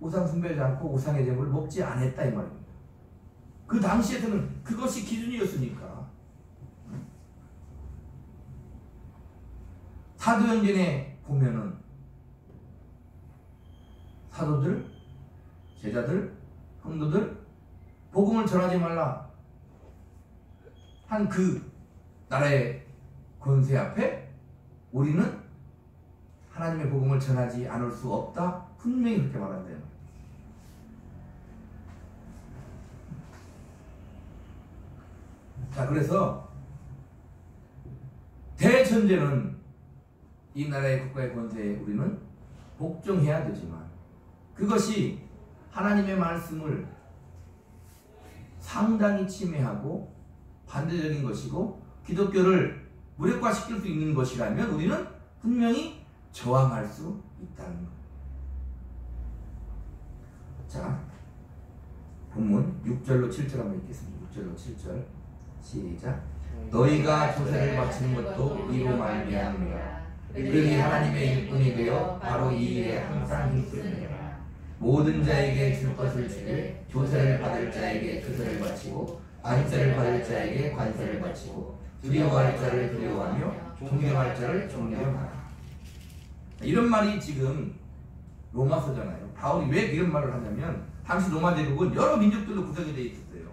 우상 숭배하지 않고 우상의 제물을 먹지 않았다 이 말입니다. 그 당시에서는 그것이 기준이었으니까. 사도행전에 보면은 사도들, 제자들, 성도들 복음을 전하지 말라 한 그 나라의 권세 앞에 우리는 하나님의 복음을 전하지 않을 수 없다 분명히 그렇게 말한대요. 자, 그래서 대전제는 이 나라의 국가의 권세에 우리는 복종해야 되지만 그것이 하나님의 말씀을 상당히 침해하고 반대적인 것이고 기독교를 무력화시킬 수 있는 것이라면 우리는 분명히 저항할 수 있다는 것. 자, 본문 6절로 7절 한번 읽겠습니다. 6절로 7절 시작. 너희가 조세를 바치는 것도 이로 말미암으리라. 그들이 하나님의 일꾼이 되어 바로 이 일에 항상 힘쓰느니라. 모든 자에게 줄 것을 주되 조세를 받을 자에게 조세를 바치고 관세를 받을 자에게 관세를 바치고 두려워할 자를 두려워하며 존경할 자를 존경하라. 이런 말이 지금 로마서잖아요. 바울이 왜 이런 말을 하냐면 당시 로마 제국은 여러 민족들로 구성이 되어 있었어요.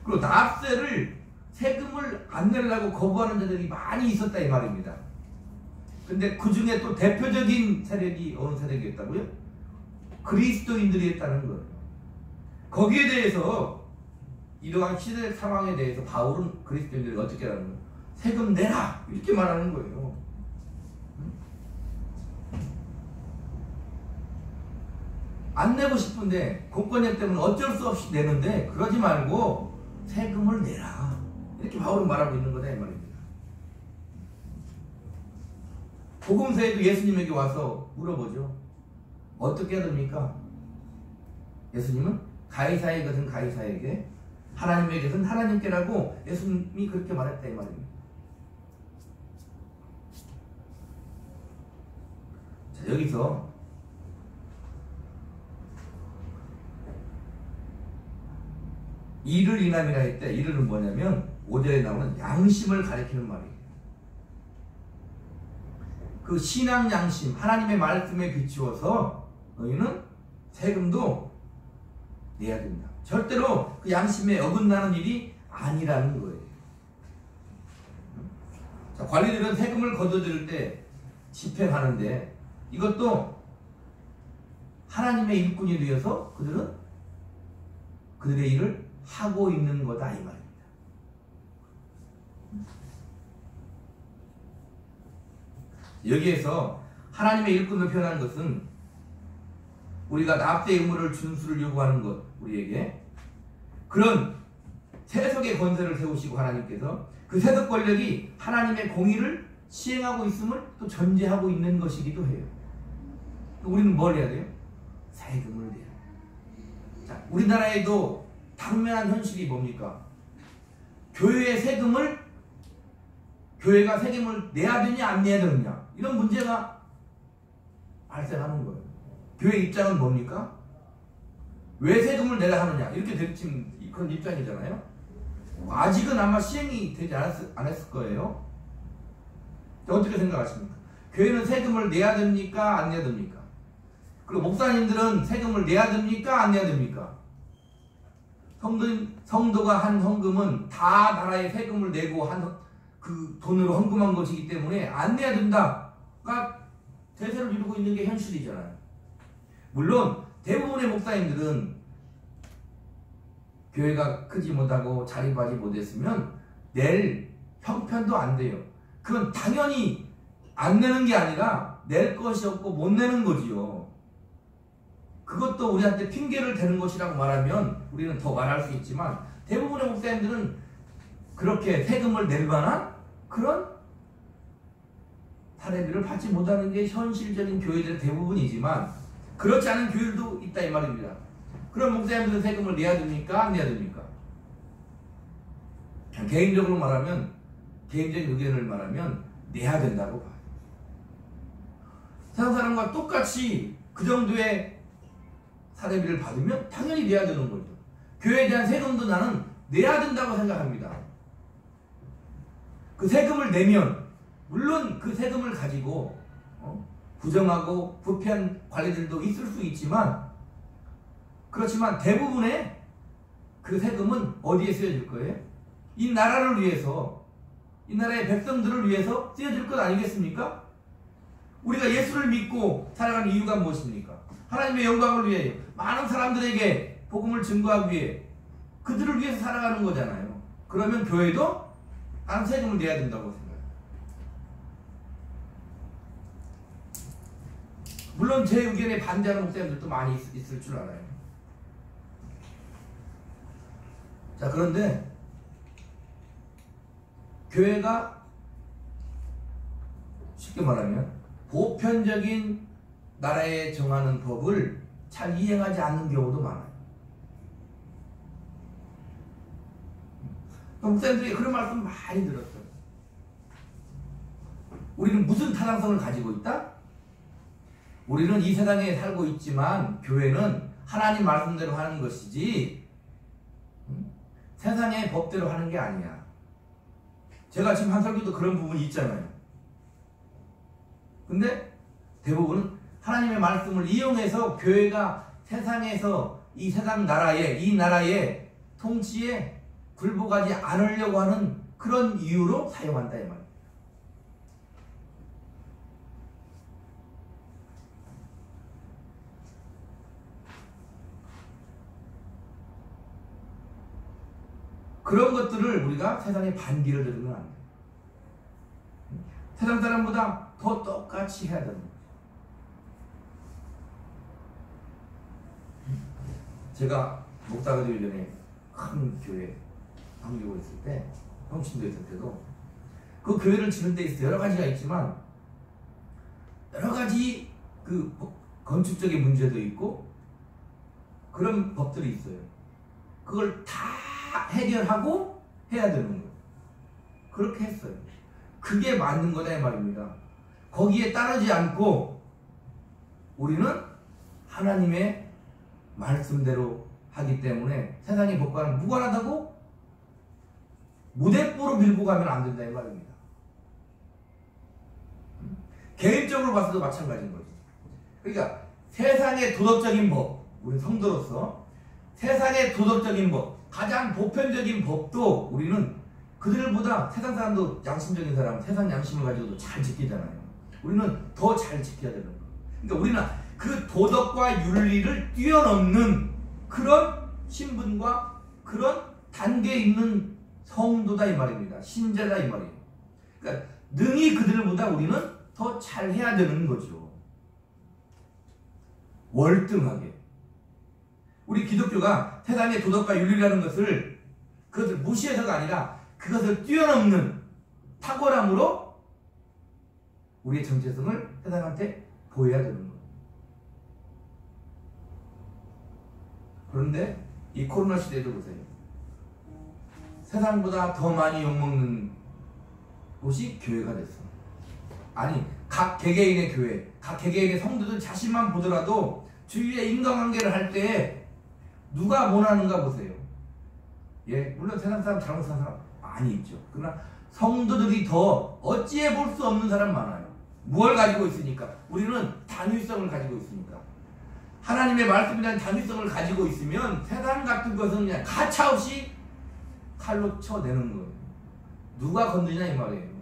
그리고 납세를 세금을 안 내려고 거부하는 자들이 많이 있었다 이 말입니다. 근데 그 중에 또 대표적인 세력이 어느 세력이었다고요? 그리스도인들이었다는 거예요. 거기에 대해서 이러한 시대 상황에 대해서 바울은 그리스도인들이 어떻게 하는 거예요? 세금 내라! 이렇게 말하는 거예요. 안 내고 싶은데 공권력 때문에 어쩔 수 없이 내는데 그러지 말고 세금을 내라. 이렇게 바울은 말하고 있는 거다 이 말입니다. 복음서에도 예수님에게 와서 물어보죠. 어떻게 해야 됩니까? 예수님은 가이사의 것은 가이사에게 하나님의 것은 하나님께라고 예수님이 그렇게 말했다 이 말입니다. 자, 여기서 이를 이남이라 했대. 이를은 뭐냐면 5절에 나오는 양심을 가리키는 말이에요. 그 신앙 양심, 하나님의 말씀에 비추어서 너희는 세금도 내야 된다. 절대로 그 양심에 어긋나는 일이 아니라는 거예요. 자, 관리들은 세금을 거둬들일 때 집행하는데 이것도 하나님의 일꾼이 되어서 그들은 그들의 일을 하고 있는 거다 이 말입니다. 여기에서 하나님의 일꾼을 표현한 것은 우리가 납세 의무를 준수를 요구하는 것, 우리에게 그런 세속의 권세를 세우시고 하나님께서 그 세속 권력이 하나님의 공의를 시행하고 있음을 또 전제하고 있는 것이기도 해요. 우리는 뭘 해야 돼요? 세금을 내야 돼요. 자, 우리나라에도 당면한 현실이 뭡니까? 교회의 세금을 교회가 세금을 내야 되냐 안 내야 되느냐 이런 문제가 발생하는 거예요. 교회 입장은 뭡니까? 왜 세금을 내야 하느냐 이렇게 지금 그런 입장이잖아요. 아직은 아마 시행이 되지 않았을 거예요. 어떻게 생각하십니까? 교회는 세금을 내야 됩니까? 안 내야 됩니까? 그리고 목사님들은 세금을 내야 됩니까? 안 내야 됩니까? 성도가 한 헌금은 다 나라에 세금을 내고 한 그 돈으로 헌금한 것이기 때문에 안 내야 된다가 대세를 이루고 있는 게 현실이잖아요. 물론 대부분의 목사님들은 교회가 크지 못하고 자립하지 못했으면 낼 형편도 안 돼요. 그건 당연히 안 내는 게 아니라 낼 것이 없고 못 내는 거지요. 그것도 우리한테 핑계를 대는 것이라고 말하면 우리는 더 말할 수 있지만 대부분의 목사님들은 그렇게 세금을 낼 만한 그런 사례비를 받지 못하는 게 현실적인 교회들의 대부분이지만 그렇지 않은 교회들도 있다 이 말입니다. 그럼 목사님들은 세금을 내야 됩니까? 안 내야 됩니까? 개인적으로 말하면 개인적인 의견을 말하면 내야 된다고 봐요. 세상 사람과 똑같이 그 정도의 사례비를 받으면 당연히 내야 되는 거죠. 교회에 대한 세금도 나는 내야 된다고 생각합니다. 그 세금을 내면 물론 그 세금을 가지고 부정하고 부패한 관리들도 있을 수 있지만 그렇지만 대부분의 그 세금은 어디에 쓰여질 거예요? 이 나라를 위해서 이 나라의 백성들을 위해서 쓰여질 것 아니겠습니까? 우리가 예수를 믿고 살아가는 이유가 무엇입니까? 하나님의 영광을 위해 많은 사람들에게 복음을 증거하기 위해 그들을 위해서 살아가는 거잖아요. 그러면 교회도 안 세금을 내야 된다고 생각해요. 물론 제 의견에 반대하는 목사님들도 많이 있을 줄 알아요. 자, 그런데 교회가 쉽게 말하면 보편적인 나라에 정하는 법을 잘 이행하지 않는 경우도 많아요. 목사님들이 그런 말씀 많이 들었어요. 우리는 무슨 타당성을 가지고 있다? 우리는 이 세상에 살고 있지만 교회는 하나님 말씀대로 하는 것이지 세상의 법대로 하는 게 아니야. 제가 지금 한 설교도 그런 부분이 있잖아요. 근데 대부분은 하나님의 말씀을 이용해서 교회가 세상에서 이 세상 나라에 이 나라의 통치에 굴복하지 않으려고 하는 그런 이유로 사용한다 이 말이에요. 그런 것들을 우리가 세상에 반기를 들으면 안 돼요. 세상 사람보다 더 똑같이 해야 되는 거죠. 제가 목사가 되기 전에 큰 교회 섬기고 있을 때, 형신도 있을 때도 그 교회를 지는 데 있어 여러 가지가 있지만 여러 가지 그 건축적인 문제도 있고 그런 법들이 있어요. 그걸 다 해결하고 해야 되는 거예요. 그렇게 했어요. 그게 맞는 거다 이 말입니다. 거기에 따르지 않고 우리는 하나님의 말씀대로 하기 때문에 세상의 법과는 무관하다고 무대뽀로 밀고 가면 안 된다 이 말입니다. 개인적으로 봐서도 마찬가지인 거죠. 그러니까 세상의 도덕적인 법, 우리 성도로서 세상의 도덕적인 법, 가장 보편적인 법도 우리는 그들보다 세상 사람도 양심적인 사람, 세상 양심을 가지고도 잘 지키잖아요. 우리는 더 잘 지켜야 되는 거예요. 그러니까 우리는 그 도덕과 윤리를 뛰어넘는 그런 신분과 그런 단계에 있는 성도다 이 말입니다. 신자다 이 말이에요. 그러니까 능히 그들보다 우리는 더 잘해야 되는 거죠. 월등하게. 우리 기독교가 세상의 도덕과 윤리라는 것을 그것을 무시해서가 아니라 그것을 뛰어넘는 탁월함으로 우리의 정체성을 세상한테 보여야 되는 거예요. 그런데 이 코로나 시대에도 보세요. 세상보다 더 많이 욕먹는 곳이 교회가 됐어. 아니, 각 개개인의 교회, 각 개개인의 성도들 자신만 보더라도 주위의 인간관계를 할 때 누가 원하는가 보세요. 예, 물론 세상 사람 잘못하는 사람 많이 있죠. 그러나 성도들이 더 어찌해 볼 수 없는 사람 많아요. 무엇을 가지고 있으니까? 우리는 단위성을 가지고 있으니까. 하나님의 말씀이라는 단위성을 가지고 있으면 세상 같은 것은 그냥 가차없이 칼로 쳐내는 거예요. 누가 건드리냐 이 말이에요.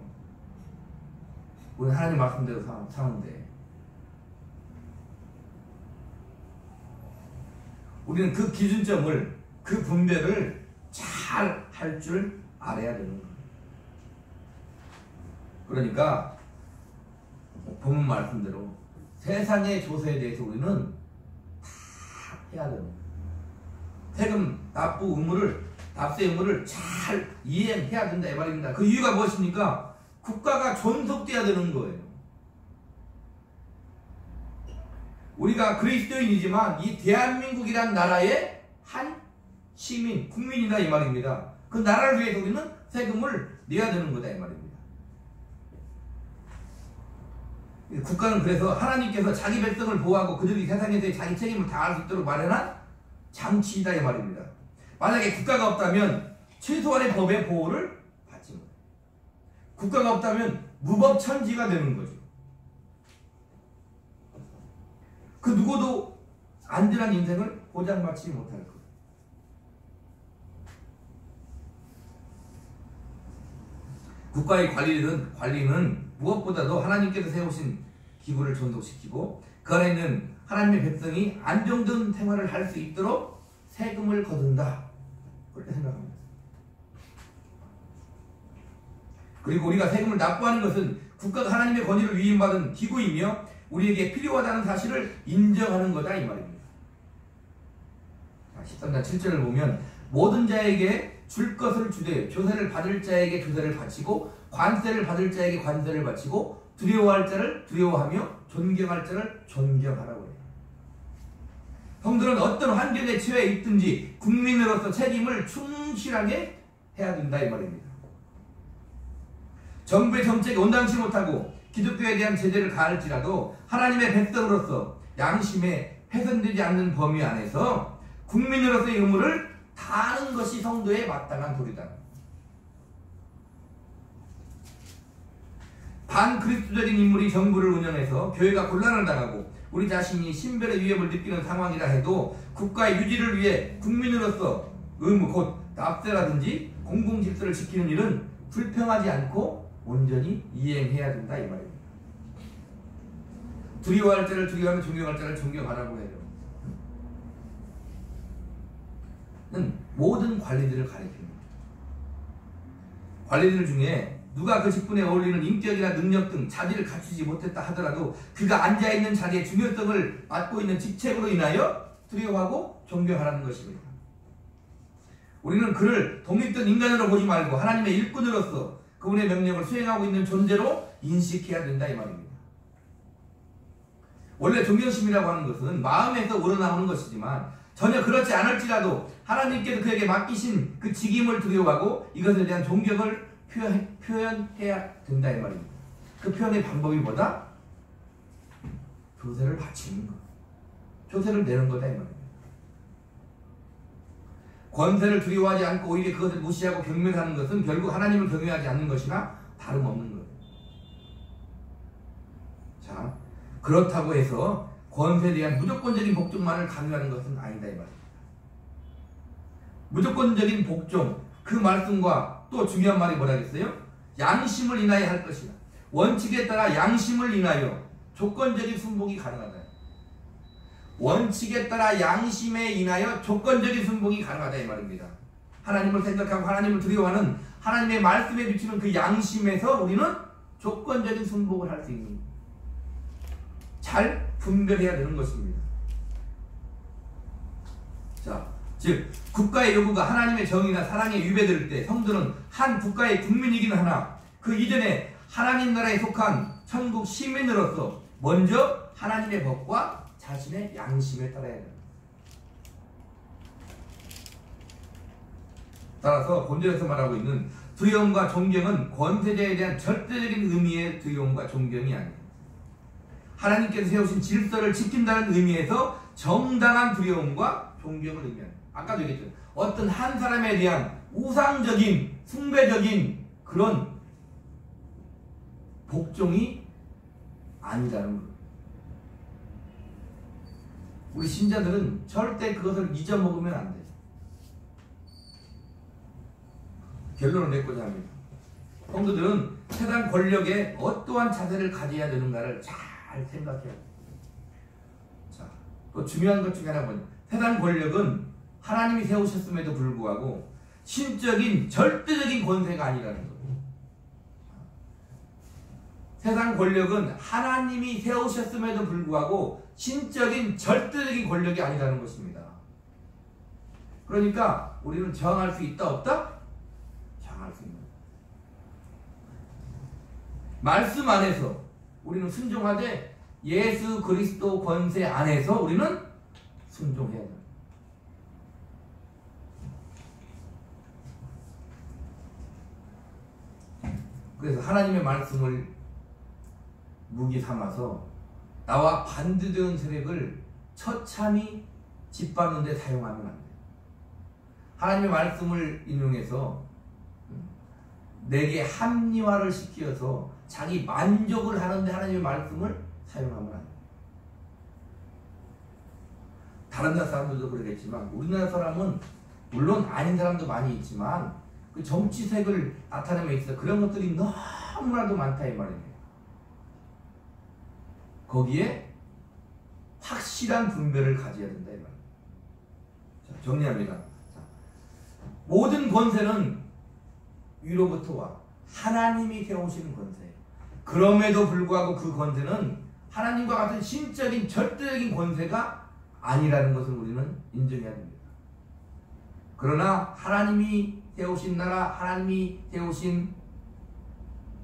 우리는 하나님 말씀대로 사는데 우리는 그 기준점을, 그 분별을 잘 할 줄 알아야 되는 거예요. 그러니까 본문 말씀대로 세상의 조세에 대해서 우리는 다 해야 되는 거예요. 세금 납부 의무를, 납세 의무를 잘 이행해야 된다 이 말입니다. 그 이유가 무엇입니까? 국가가 존속돼야 되는 거예요. 우리가 그리스도인이지만 이 대한민국이란 나라의 한 시민, 국민이다 이 말입니다. 그 나라를 위해서 우리는 세금을 내야 되는 거다 이 말입니다. 국가는 그래서 하나님께서 자기 백성을 보호하고 그들이 세상에서의 자기 책임을 다할 수 있도록 마련한 장치이다 이 말입니다. 만약에 국가가 없다면 최소한의 법의 보호를 받지 못해요. 국가가 없다면 무법천지가 되는 거죠. 그 누구도 안전한 인생을 보장받지 못할 거예요. 국가의 관리는 무엇보다도 하나님께서 세우신 기구를 존속시키고 그 안에 있는 하나님의 백성이 안정된 생활을 할 수 있도록 세금을 거둔다. 그렇게 생각합니다. 그리고 우리가 세금을 납부하는 것은 국가가 하나님의 권위를 위임받은 기구이며 우리에게 필요하다는 사실을 인정하는 거다 이 말입니다. 13장 7절을 보면 모든 자에게 줄 것을 주되 조세를 받을 자에게 조세를 바치고 관세를 받을 자에게 관세를 바치고 두려워할 자를 두려워하며 존경할 자를 존경하라고 해요. 성도는 어떤 환경에 처해 있든지 국민으로서 책임을 충실하게 해야 된다 이 말입니다. 정부의 정책에 온당치 못하고 기독교에 대한 제재를 가할지라도 하나님의 백성으로서 양심에 훼손되지 않는 범위 안에서 국민으로서의 의무를 다하는 것이 성도의 마땅한 도리다. 반그리스도적인 인물이 정부를 운영해서 교회가 곤란을 당하고 우리 자신이 신변의 위협을 느끼는 상황이라 해도 국가의 유지를 위해 국민으로서 의무 곧 납세라든지 공공질서를 지키는 일은 불평하지 않고 온전히 이행해야 된다 이 말입니다. 두려워할 자를 두려워하며 존경할 자를 존경하라고 해요. 모든 관리들을 가리킵니다. 관리들 중에 누가 그 직분에 어울리는 인격이나 능력 등 자질을 갖추지 못했다 하더라도 그가 앉아있는 자리의 중요성을 맡고 있는 직책으로 인하여 두려워하고 존경하라는 것입니다. 우리는 그를 독립된 인간으로 보지 말고 하나님의 일꾼으로서 그분의 명령을 수행하고 있는 존재로 인식해야 된다 이 말입니다. 원래 존경심이라고 하는 것은 마음에서 우러나오는 것이지만 전혀 그렇지 않을지라도 하나님께서 그에게 맡기신 그 직임을 두려워하고 이것에 대한 존경을 표현해야 된다 이 말입니다. 그 표현의 방법이 뭐다? 조세를 바치는 것, 조세를 내는 거다 이 말입니다. 권세를 두려워하지 않고 오히려 그것을 무시하고 경멸하는 것은 결국 하나님을 경외하지 않는 것이나 다름없는 거예요. 자, 그렇다고 해서 권세에 대한 무조건적인 복종만을 강요하는 것은 아니다 이 말입니다. 무조건적인 복종, 그 말씀과 또 중요한 말이 뭐라겠어요? 양심을 인하여 할 것이다. 원칙에 따라 양심을 인하여 조건적인 순복이 가능하다. 원칙에 따라 양심에 인하여 조건적인 순복이 가능하다 이 말입니다. 하나님을 생각하고 하나님을 두려워하는 하나님의 말씀에 비추는 그 양심에서 우리는 조건적인 순복을 할 수 있는 거예요. 잘 분별해야 되는 것입니다. 자, 즉 국가의 요구가 하나님의 정의나 사랑에 위배될 때 성도는 한 국가의 국민이긴 하나 그 이전에 하나님 나라에 속한 천국 시민으로서 먼저 하나님의 법과 자신의 양심에 따라야 됩니다. 따라서 본절에서 말하고 있는 두려움과 존경은 권세자에 대한 절대적인 의미의 두려움과 존경이 아닙니다. 하나님께서 세우신 질서를 지킨다는 의미에서 정당한 두려움과 존경을 의미합니다. 아까도 얘기했죠. 어떤 한 사람에 대한 우상적인 숭배적인 그런 복종이 아니라는 거예요. 우리 신자들은 절대 그것을 잊어먹으면 안 돼요. 결론을 내고자 합니다. 성도들은 세상 권력에 어떠한 자세를 가져야 되는가를 잘 생각해야 돼요. 자, 또 중요한 것 중에 하나는 세상 권력은 하나님이 세우셨음에도 불구하고 신적인 절대적인 권세가 아니라는 거예요. 세상 권력은 하나님이 세우셨음에도 불구하고 신적인 절대적인 권력이 아니라는 것입니다. 그러니까 우리는 저항할 수 있다 없다? 저항할 수 있는 거예요. 말씀 안에서 우리는 순종하되 예수 그리스도 권세 안에서 우리는 순종해야 돼요. 그래서 하나님의 말씀을 무기 삼아서 나와 반대되는 세력을 처참히 짓밟는 데 사용하면 안 돼요. 하나님의 말씀을 인용해서 내게 합리화를 시켜서 자기 만족을 하는데 하나님의 말씀을 사용하면 안 돼요. 다른 나라 사람들도 그러겠지만 우리나라 사람은 물론 아닌 사람도 많이 있지만 그 정치색을 나타내면 있어 그런 것들이 너무나도 많다 이 말입니다. 거기에 확실한 분별을 가져야 된다 이 말입니다. 자, 정리합니다. 자, 모든 권세는 위로부터 와 하나님이 세우시는 권세. 그럼에도 불구하고 그 권세는 하나님과 같은 신적인 절대적인 권세가 아니라는 것을 우리는 인정해야 됩니다. 그러나 하나님이 세우신 나라, 하나님이 세우신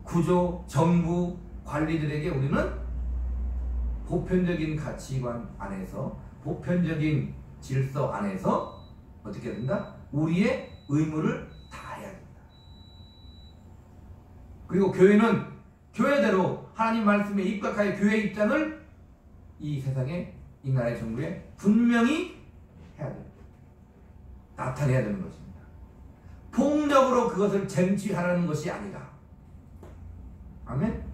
구조, 정부, 관리들에게 우리는 보편적인 가치관 안에서, 보편적인 질서 안에서 어떻게 된다? 우리의 의무를 다해야 된다. 그리고 교회는 교회대로 하나님 말씀에 입각하여 교회의 입장을 이 세상에 이 나라의 정부에 분명히 해야 됩니다. 나타내야 되는 것입니다. 폭력으로 그것을 쟁취하라는 것이 아니라. 아멘.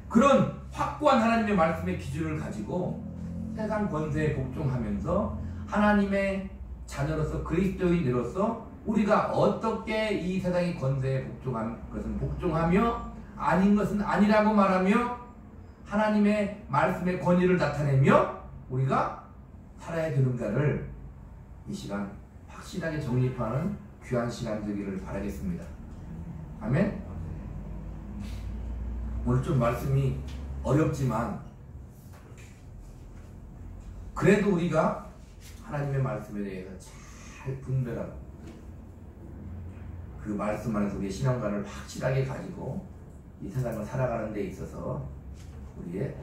그런 확고한 하나님의 말씀의 기준을 가지고 세상 권세에 복종하면서 하나님의 자녀로서 그리스도인으로서 우리가 어떻게 이 세상의 권세에 복종한 것은 복종하며 아닌 것은 아니라고 말하며 하나님의 말씀의 권위를 나타내며 우리가 살아야 되는가를 이 시간 확실하게 정립하는 귀한 시간 되기를 바라겠습니다. 아멘. 오늘 좀 말씀이 어렵지만 그래도 우리가 하나님의 말씀에 대해서 잘 분별하고 그 말씀 안에서 우리의 신앙관을 확실하게 가지고 이 세상을 살아가는 데 있어서 우리의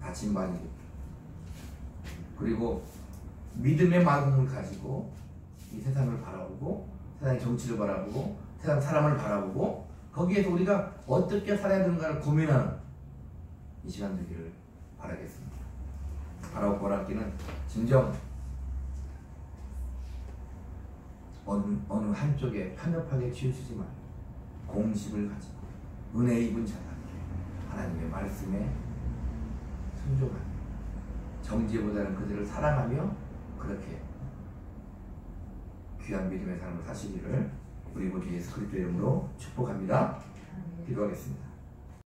나침반이 그리고 믿음의 마음을 가지고 이 세상을 바라보고 세상의 정치를 바라보고 세상 사람을 바라보고 거기에서 우리가 어떻게 살아야 되는가를 고민하는 이 시간 되기를 바라겠습니다. 바라고 보라기는 진정 어느 한쪽에 편협하게 치우치지 말고 공식을 가지고 은혜 입은 자답게 하나님의 말씀에 순종하며 정죄보다는 그들을 사랑하며 그렇게 귀한 믿음의 삶을 사시기를 우리 구주 예수 그리스도의 이름으로 축복합니다. 기도하겠습니다.